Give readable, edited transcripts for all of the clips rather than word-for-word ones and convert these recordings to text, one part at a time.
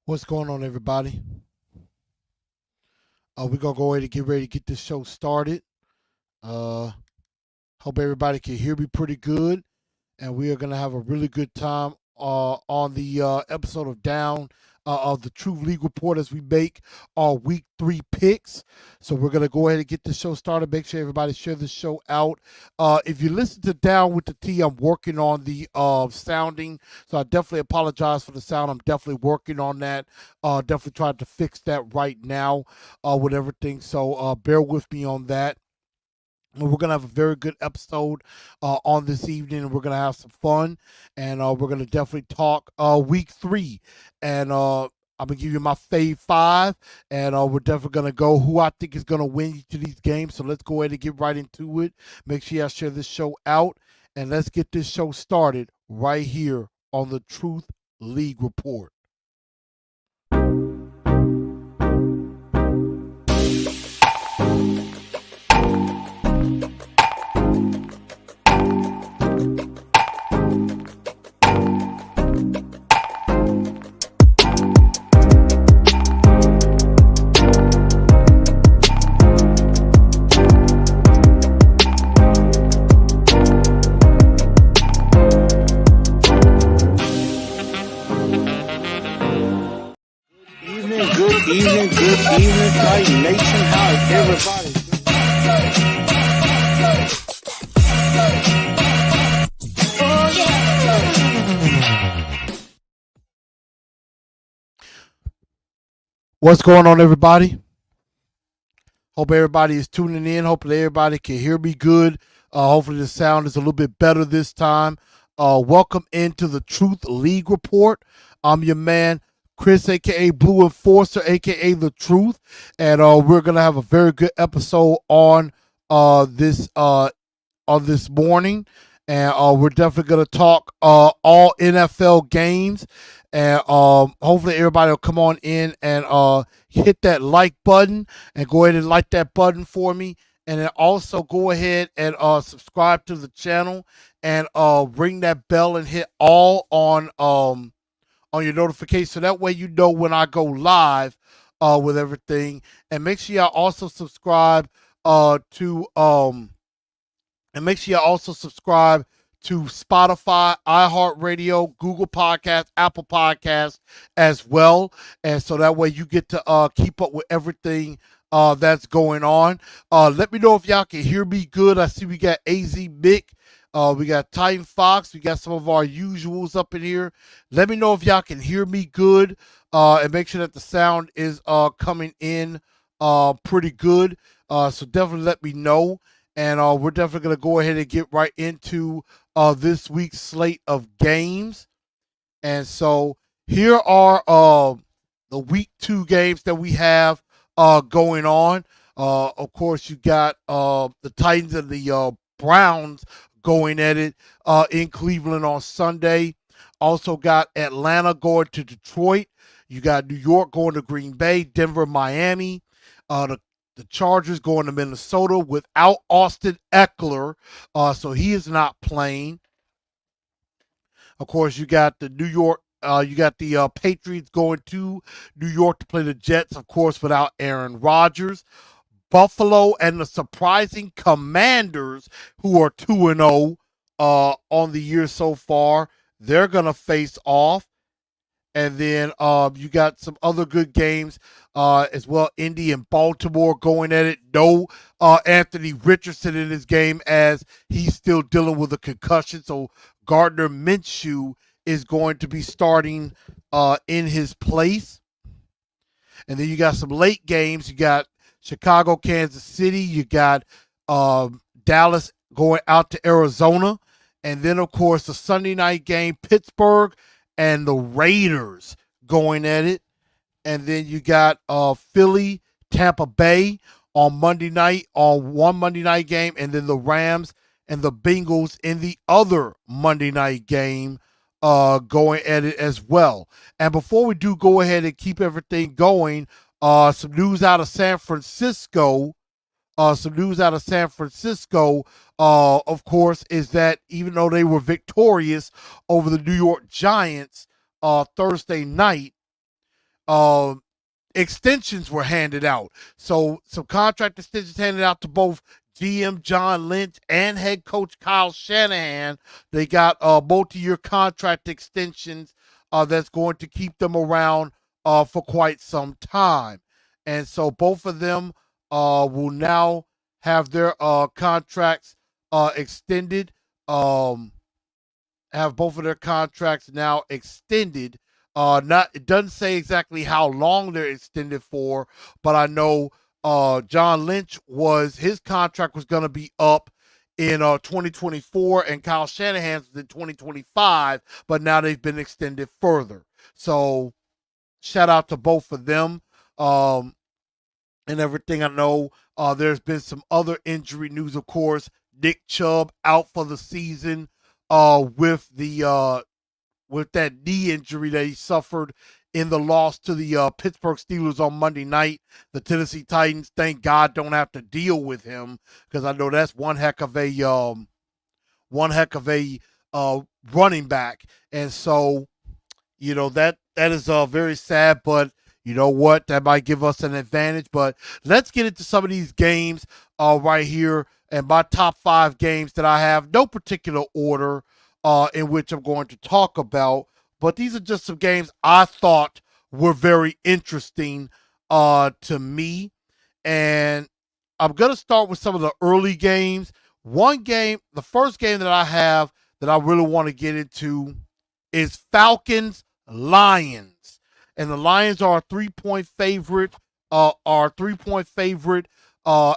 What's going on, everybody? We're gonna go ahead and get ready to get this show started. Uh, Hope everybody can hear me pretty good, and we are gonna have a really good time on the episode of Down of the True League Report as we make our Week 3 picks. So we're gonna go ahead and get the show started. Make sure everybody share the show out. If you listen to Down with the T, I'm working on the sounding, so I definitely apologize for the sound. I'm definitely working on that. Definitely trying to fix that right now with everything. So bear with me on that. We're gonna have a very good episode on this evening, and we're gonna have some fun, and we're gonna definitely talk week 3, and I'm gonna give you my fave 5, and we're definitely gonna go who I think is gonna win each of these games. So let's go ahead and get right into it. Make sure y'all share this show out, and let's get this show started right here on the Truth League Report. Good evening, Titan Nation. How is everybody? What's going on, everybody? Hope everybody is tuning in. Hopefully, everybody can hear me good. Hopefully, the sound is a little bit better this time. Welcome into the Truth League Report. I'm your man, Chris, aka Blue Enforcer, aka The Truth, and we're gonna have a very good episode on this morning, and we're definitely going to talk all NFL games, and hopefully everybody will come on in and hit that like button and go ahead and like that button for me, and then also go ahead and subscribe to the channel and ring that bell and hit all on your notification, so that way you know when I go live with everything, and make sure y'all also subscribe to and make sure you also subscribe to Spotify, iHeartRadio, Google Podcasts, Apple Podcasts as well. And so that way you get to keep up with everything that's going on. Let me know if y'all can hear me good. I see we got AZ Mick. We got Titan Fox. We got some of our usuals up in here. Let me know if y'all can hear me good, and make sure that the sound is coming in pretty good. So definitely let me know. And we're definitely going to go ahead and get right into this week's slate of games. And so here are the week 2 games that we have going on. Of course, you got the Titans and the Browns going at it in Cleveland on Sunday. Also got Atlanta going to Detroit. You got New York going to Green Bay, Denver, Miami. The Chargers going to Minnesota without Austin Eckler, so he is not playing. Of course, you got the New York. You got the Patriots going to New York to play the Jets, of course, without Aaron Rodgers. Buffalo and the surprising Commanders, who are 2-0 on the year so far, they're going to face off. And then you got some other good games as well. Indy and Baltimore going at it. No Anthony Richardson in this game as he's still dealing with a concussion. So Gardner Minshew is going to be starting in his place. And then you got some late games. You got Chicago, Kansas City. You got Dallas going out to Arizona. And then, of course, the Sunday night game, Pittsburgh and the Raiders going at it. And then you got Philly, Tampa Bay on Monday night, on one Monday night game. And then the Rams and the Bengals in the other Monday night game going at it as well. And before we do go ahead and keep everything going, some news out of San Francisco. Of course, is that even though they were victorious over the New York Giants Thursday night, um, extensions were handed out. So some contract extensions handed out to both GM John Lynch and head coach Kyle Shanahan. They got multi-year contract extensions that's going to keep them around for quite some time. And so both of them will now have their contracts extended. Um, have both of their contracts now extended. Not it doesn't say exactly how long they're extended for, but I know John Lynch was his contract was going to be up in 2024, and Kyle Shanahan's was in 2025, but now they've been extended further. So shout out to both of them. And everything. I know there's been some other injury news, of course. Nick Chubb out for the season with that knee injury that he suffered in the loss to the Pittsburgh Steelers on Monday night. The Tennessee Titans, thank God, don't have to deal with him, because I know that's one heck of a running back. And so, that is very sad, but you know what? That might give us an advantage. But let's get into some of these games right here, and my top 5 games that I have. No particular order in which I'm going to talk about, but these are just some games I thought were very interesting to me. And I'm going to start with some of the early games. The first game that I have that I really want to get into is Falcons Lions. And the Lions are a 3-point favorite,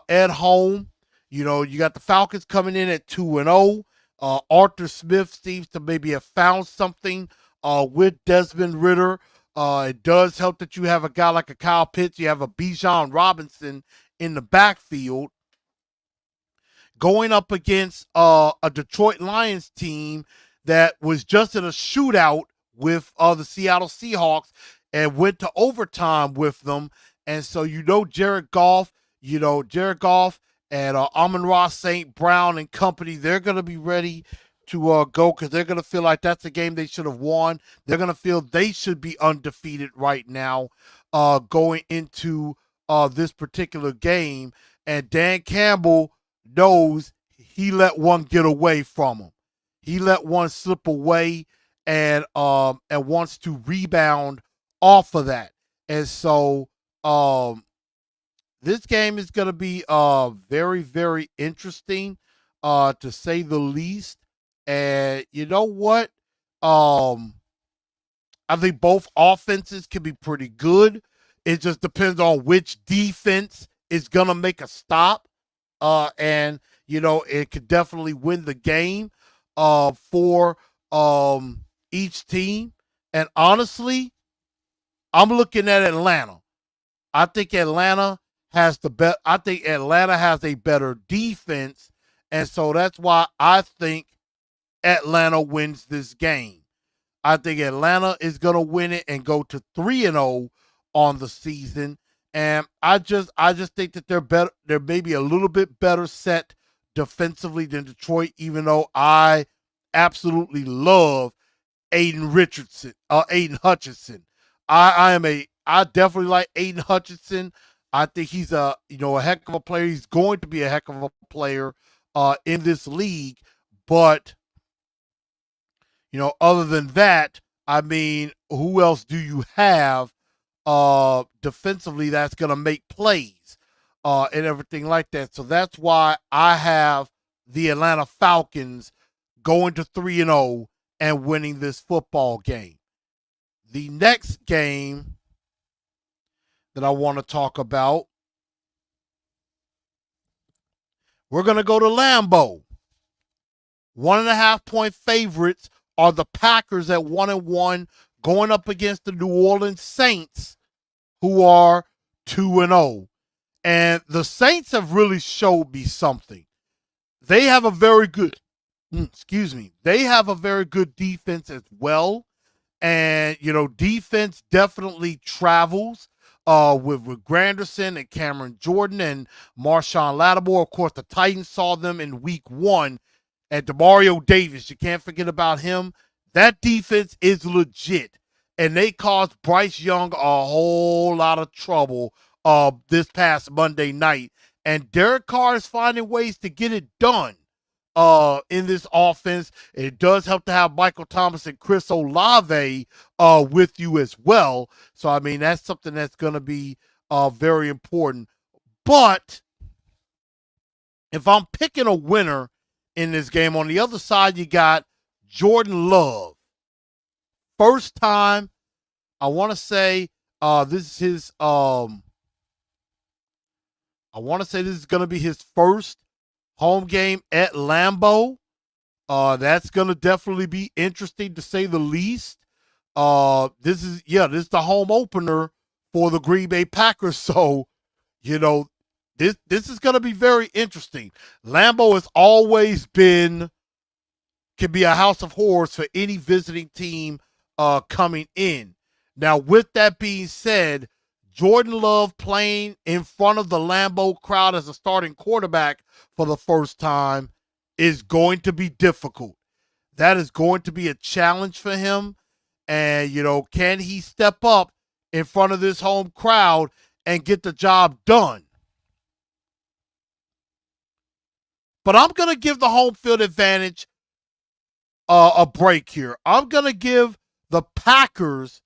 at home. You got the Falcons coming in at 2-0. Arthur Smith seems to maybe have found something with Desmond Ridder. It does help that you have a guy like a Kyle Pitts. You have a Bijan Robinson in the backfield going up against a Detroit Lions team that was just in a shootout with the Seattle Seahawks and went to overtime with them. And so Jared Goff and Amon-Ra St. Brown and company, they're going to be ready to go, because they're going to feel like that's a game they should have won. They're going to feel they should be undefeated right now going into this particular game. And Dan Campbell knows he let one get away from him. He let one slip away and wants to rebound off of that. And so this game is going to be very, very interesting to say the least. And you know what? I think both offenses can be pretty good. It just depends on which defense is going to make a stop. And it could definitely win the game for each team. And honestly, I'm looking at Atlanta. I think Atlanta has a better defense, and so that's why I think Atlanta wins this game. I think Atlanta is going to win it and go to 3-0 on the season. And I just think that they're better. They're maybe a little bit better set defensively than Detroit, even though I absolutely love Aiden Hutchinson. I definitely like Aiden Hutchinson. I think he's a heck of a player. He's going to be a heck of a player in this league. But other than that, I mean, who else do you have defensively that's going to make plays and everything like that? So that's why I have the Atlanta Falcons going to 3-0 and winning this football game. The next game that I want to talk about, we're going to go to Lambeau. 1.5-point favorites are the Packers at 1-1, going up against the New Orleans Saints, who are 2-0. And the Saints have really showed me something. They have a very good defense as well. And, defense definitely travels with Granderson and Cameron Jordan and Marshawn Lattimore. Of course, the Titans saw them in week 1. And Demario Davis, you can't forget about him. That defense is legit. and they caused Bryce Young a whole lot of trouble this past Monday night. And Derek Carr is finding ways to get it done in this offense. It does help to have Michael Thomas and Chris Olave with you as well. So, I mean, that's something that's going to be very important. But if I'm picking a winner in this game, on the other side, you got Jordan Love. First time, I want to say this is his I want to say this is going to be his first home game at Lambeau. That's going to definitely be interesting to say the least. This is the home opener for the Green Bay Packers. So, this is going to be very interesting. Lambeau has always can be a house of horrors for any visiting team coming in. Now, with that being said, Jordan Love playing in front of the Lambeau crowd as a starting quarterback for the first time is going to be difficult. That is going to be a challenge for him. And, can he step up in front of this home crowd and get the job done? But I'm going to give the home field advantage a break here. I'm going to give the Packers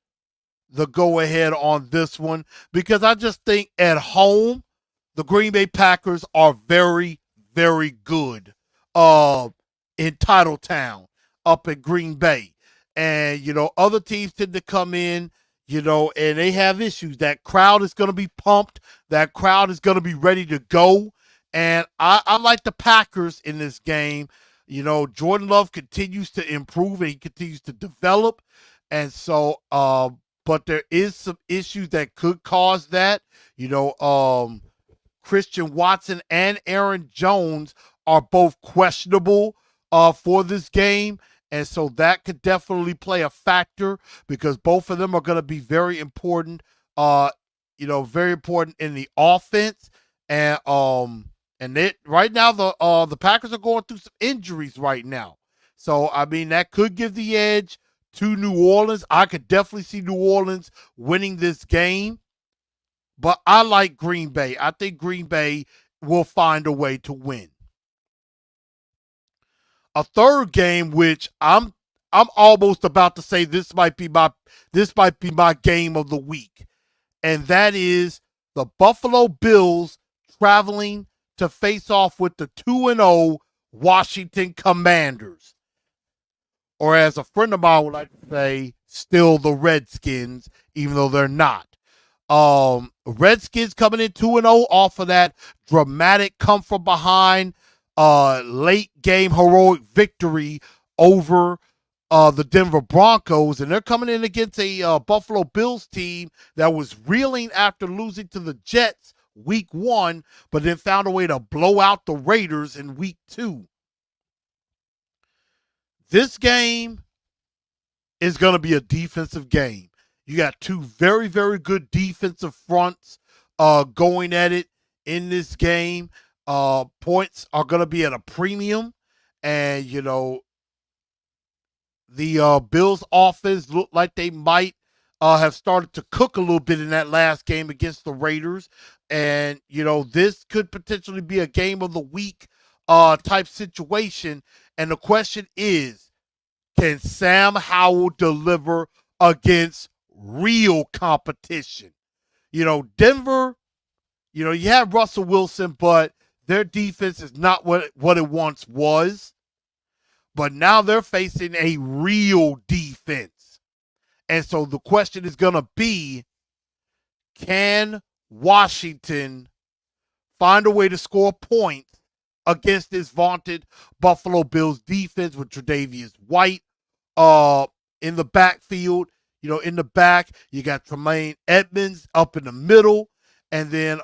the go-ahead on this one because I just think at home, the Green Bay Packers are very, very good in Titletown up in Green Bay. And, other teams tend to come in, and they have issues. That crowd is going to be pumped. That crowd is going to be ready to go. And I like the Packers in this game. Jordan Love continues to improve and he continues to develop. And so, but there is some issues that could cause that. Christian Watson and Aaron Jones are both questionable for this game. And so that could definitely play a factor because both of them are going to be very important, very important in the offense. And right now the Packers are going through some injuries right now. So, I mean, that could give the edge to New Orleans. I could definitely see New Orleans winning this game. But I like Green Bay. I think Green Bay will find a way to win. A third game, which I'm almost about to say this might be my game of the week. And that is the Buffalo Bills traveling to face off with the 2-0 Washington Commanders. Or as a friend of mine would like to say, still the Redskins, even though they're not. Redskins coming in 2-0 off of that dramatic come from behind late game heroic victory over the Denver Broncos, and they're coming in against a Buffalo Bills team that was reeling after losing to the Jets week 1, but then found a way to blow out the Raiders in week 2. This game is going to be a defensive game. You got two very, very good defensive fronts going at it in this game. Points are going to be at a premium. And, the Bills offense looked like they might have started to cook a little bit in that last game against the Raiders. And, this could potentially be a game of the week type situation. And the question is, can Sam Howell deliver against real competition? Denver, you have Russell Wilson, but their defense is not what it once was. But now they're facing a real defense. And so the question is going to be, can Washington find a way to score points against this vaunted Buffalo Bills defense with Tre'Davious White in the backfield? In the back, you got Tremaine Edmonds up in the middle. And then,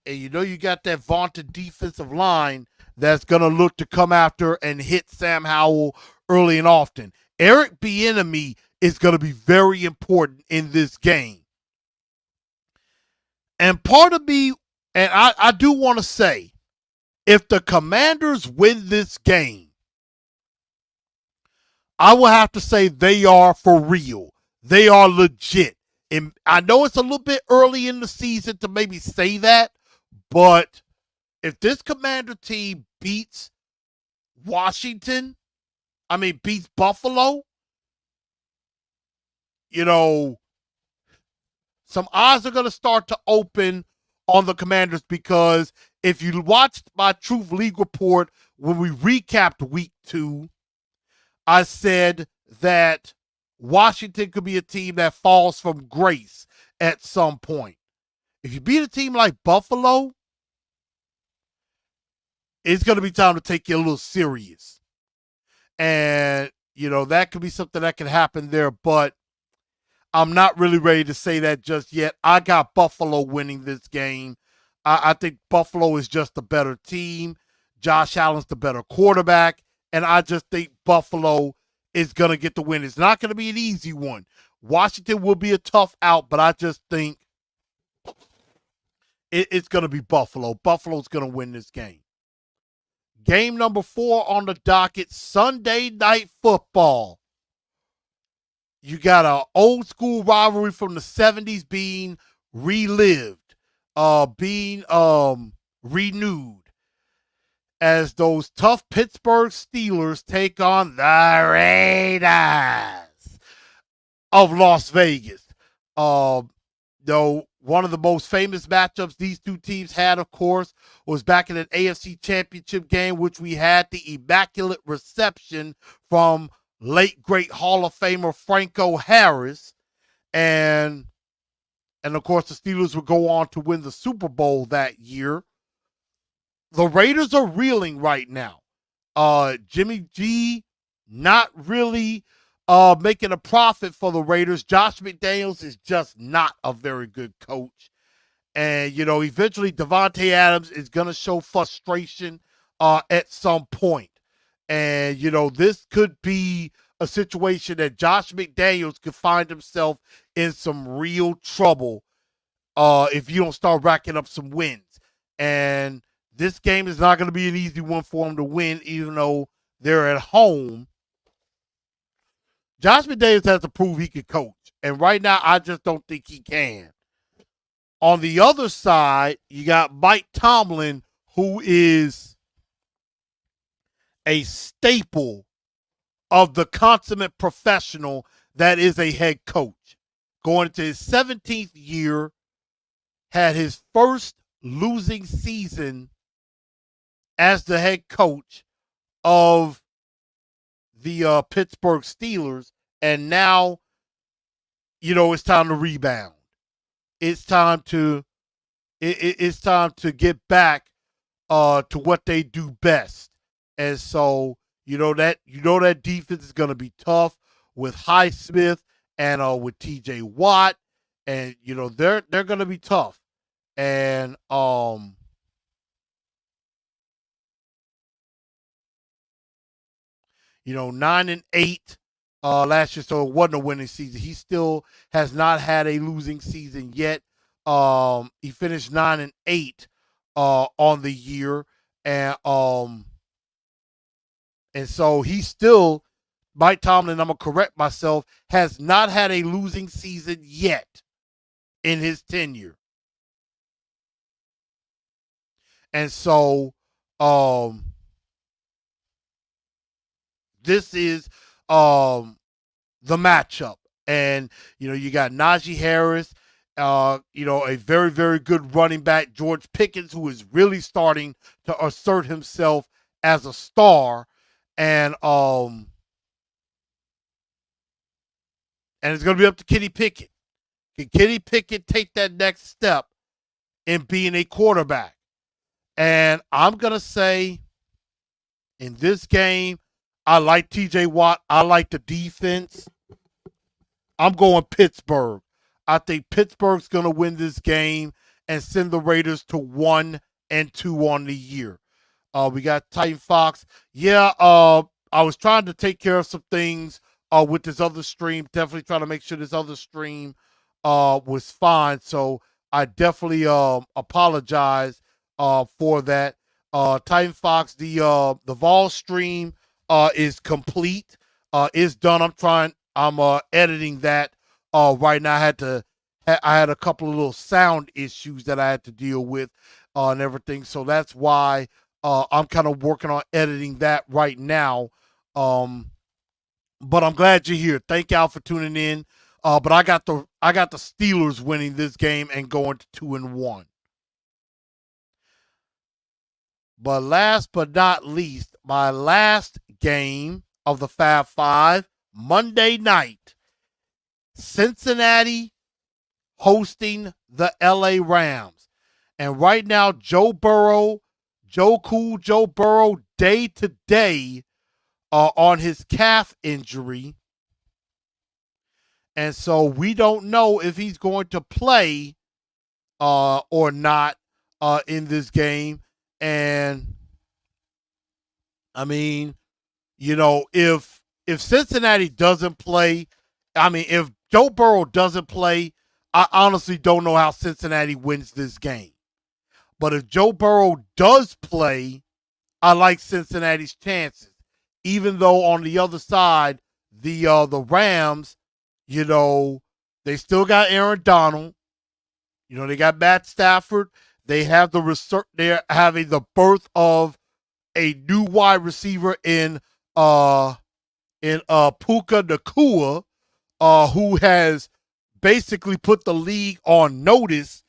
you got that vaunted defensive line that's going to look to come after and hit Sam Howell early and often. Eric Bieniemy is going to be very important in this game. And part of me, and I do want to say, if the Commanders win this game, I will have to say they are for real. They are legit. And I know it's a little bit early in the season to maybe say that, but if this Commander team beats Washington, beats Buffalo, you know, some eyes are going to start to open on the Commanders, because if you watched my Truth League report when we recapped week 2, I said that Washington could be a team that falls from grace at some point. If you beat a team like Buffalo, it's going to be time to take you a little serious. And, that could be something that can happen there, but I'm not really ready to say that just yet. I got Buffalo winning this game. I think Buffalo is just a better team. Josh Allen's the better quarterback, and I just think Buffalo is going to get the win. It's not going to be an easy one. Washington will be a tough out, but I just think it's going to be Buffalo. Buffalo's going to win this game. Game number 4 on the docket, Sunday Night Football. You got an old school rivalry from the 70s being relived, being renewed, as those tough Pittsburgh Steelers take on the Raiders of Las Vegas. Though one of the most famous matchups these two teams had, of course, was back in an AFC Championship game, which we had the immaculate reception from late great Hall of Famer Franco Harris, and of course the Steelers would go on to win the Super Bowl that year. The Raiders are reeling right now. Jimmy G not really making a profit for the Raiders. Josh McDaniels is just not a very good coach. And, eventually Davante Adams is going to show frustration at some point. And, this could be a situation that Josh McDaniels could find himself in some real trouble if you don't start racking up some wins. And this game is not going to be an easy one for him to win, even though they're at home. Josh McDaniels has to prove he can coach. And right now, I just don't think he can. On the other side, you got Mike Tomlin, who is a staple of the consummate professional that is a head coach. Going into his 17th year, had his first losing season as the head coach of the Pittsburgh Steelers, and now, it's time to rebound. It's time to get back to what they do best. And so, that defense is going to be tough with Highsmith and with TJ Watt, and they're going to be tough. And 9-8 last year, so it wasn't a winning season. He still has not had a losing season yet. He finished 9-8 on the year, and so he still, Mike Tomlin, I'm gonna correct myself, has not had a losing season yet in his tenure. And so this is the matchup. And, you got Najee Harris, a very, very good running back, George Pickens, who is really starting to assert himself as a star. And it's going to be up to Kenny Pickett. Can Kenny Pickett take that next step in being a quarterback? And I'm going to say in this game, I like TJ Watt. I like the defense. I'm going Pittsburgh. I think Pittsburgh's going to win this game and send the Raiders to 1-2 on the year. We got Titan Fox. Yeah, I was trying to take care of some things with this other stream. Definitely trying to make sure this other stream was fine. So I definitely apologize for that. Titan Fox, the Vol stream is complete. is done. I'm editing that right now. I had a couple of little sound issues that I had to deal with and everything. So that's why I'm kind of working on editing that right now. Um, but I'm glad you're here. Thank y'all for tuning in. But I got the Steelers winning this game and going to 2-1. But last but not least, my last game of the Fab Five, Monday night, Cincinnati hosting the LA Rams. And right now, Joe Burrow, Joe Burrow, day to day on his calf injury. And so we don't know if he's going to play or not in this game. And I mean, if Cincinnati doesn't play, if Joe Burrow doesn't play, I honestly don't know how Cincinnati wins this game. But if Joe Burrow does play, I like Cincinnati's chances. Even though on the other side, the Rams, they still got Aaron Donald. They got Matt Stafford. They have they're having the birth of a new wide receiver in Puka Nacua, who has basically put the league on notice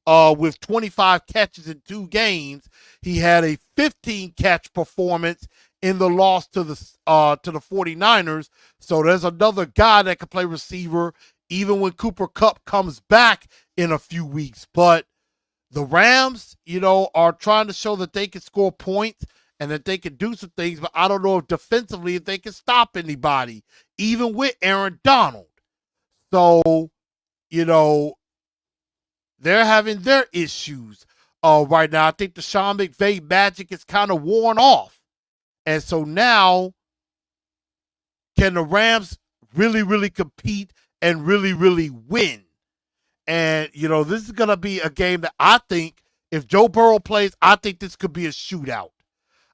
with 25 catches in 2 games. He had a 15 catch performance in the loss to the 49ers. So there's another guy that can play receiver even when Cooper Kupp comes back in a few weeks. But the Rams, are trying to show that they can score points and that they can do some things, but I don't know if defensively if they can stop anybody, even with Aaron Donald. So, they're having their issues right now. I think the Sean McVay magic is kind of worn off. And so now, can the Rams really, really compete and really, really win? And, this is going to be a game that I think if Joe Burrow plays, I think this could be a shootout.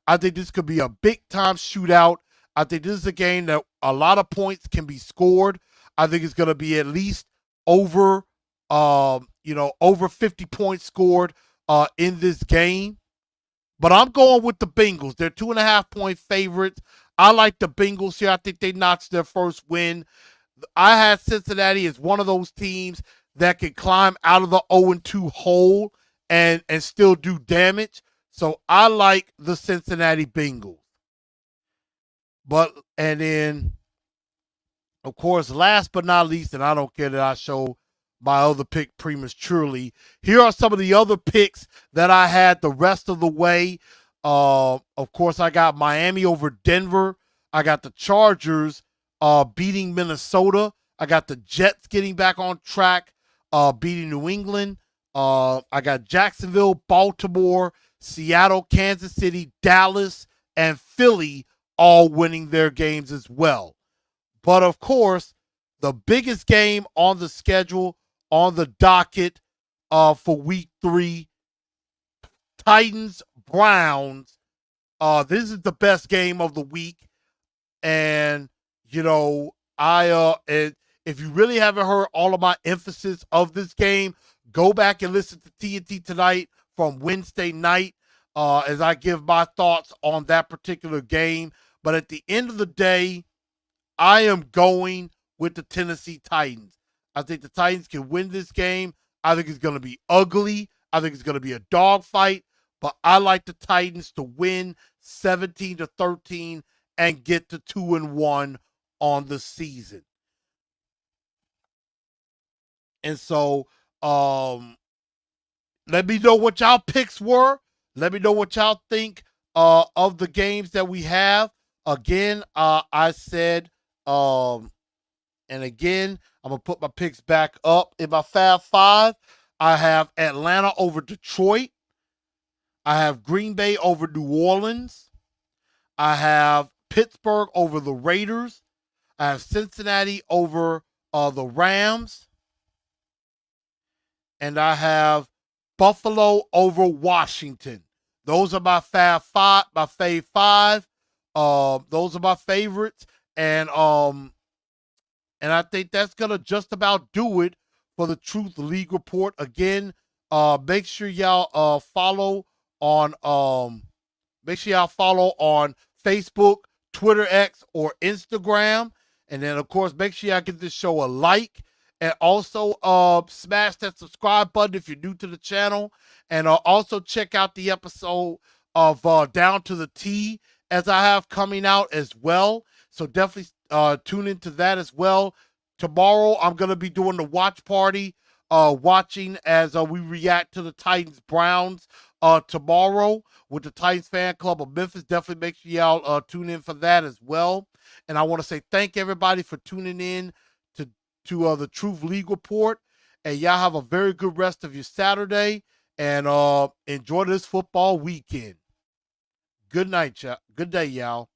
I think this could be a big-time shootout. I think this is a game that a lot of points can be scored. I think it's going to be at least over 50 points scored in this game. But I'm going with the Bengals. They're 2.5-point favorites. I like the Bengals here. I think they notched their first win. I had Cincinnati as one of those teams that can climb out of the 0-2 hole and still do damage. So I like the Cincinnati Bengals. And then, of course, last but not least, and I don't care that I show my other pick prematurely, here are some of the other picks that I had the rest of the way. Of course, I got Miami over Denver. I got the Chargers beating Minnesota. I got the Jets getting back on track, beating New England. I got Jacksonville, Baltimore, Seattle, Kansas City, Dallas, and Philly all winning their games as well. But of course, the biggest game on the schedule, on the docket for week 3, Titans, Browns. This is the best game of the week. And, if you really haven't heard all of my emphasis of this game, go back and listen to TNT Tonight from Wednesday night as I give my thoughts on that particular game. But at the end of the day, I am going with the Tennessee Titans. I think the Titans can win this game. I think it's going to be ugly. I think it's going to be a dogfight. But I like the Titans to win 17-13 and get to 2-1 on the season. And so, let me know what y'all picks were. Let me know what y'all think of the games that we have. Again, I said, and again, I'm going to put my picks back up. In my Fab Five, I have Atlanta over Detroit. I have Green Bay over New Orleans. I have Pittsburgh over the Raiders. I have Cincinnati over the Rams. And I have Buffalo over Washington. Those are my Fab Five, my Fave Five. Those are my favorites. And I think that's gonna just about do it for the Truth League Report. Again, make sure y'all follow on Facebook, Twitter X, or Instagram. And then, of course, make sure y'all give this show a like. And also smash that subscribe button if you're new to the channel. And also check out the episode of Down to the T as I have coming out as well. So definitely tune into that as well. Tomorrow, I'm going to be doing the watch party, watching as we react to the Titans-Browns tomorrow with the Titans Fan Club of Memphis. Definitely make sure y'all tune in for that as well. And I want to say thank everybody for tuning in to the Truth League Report. And y'all have a very good rest of your Saturday. And enjoy this football weekend. Good night, y'all. Good day, y'all.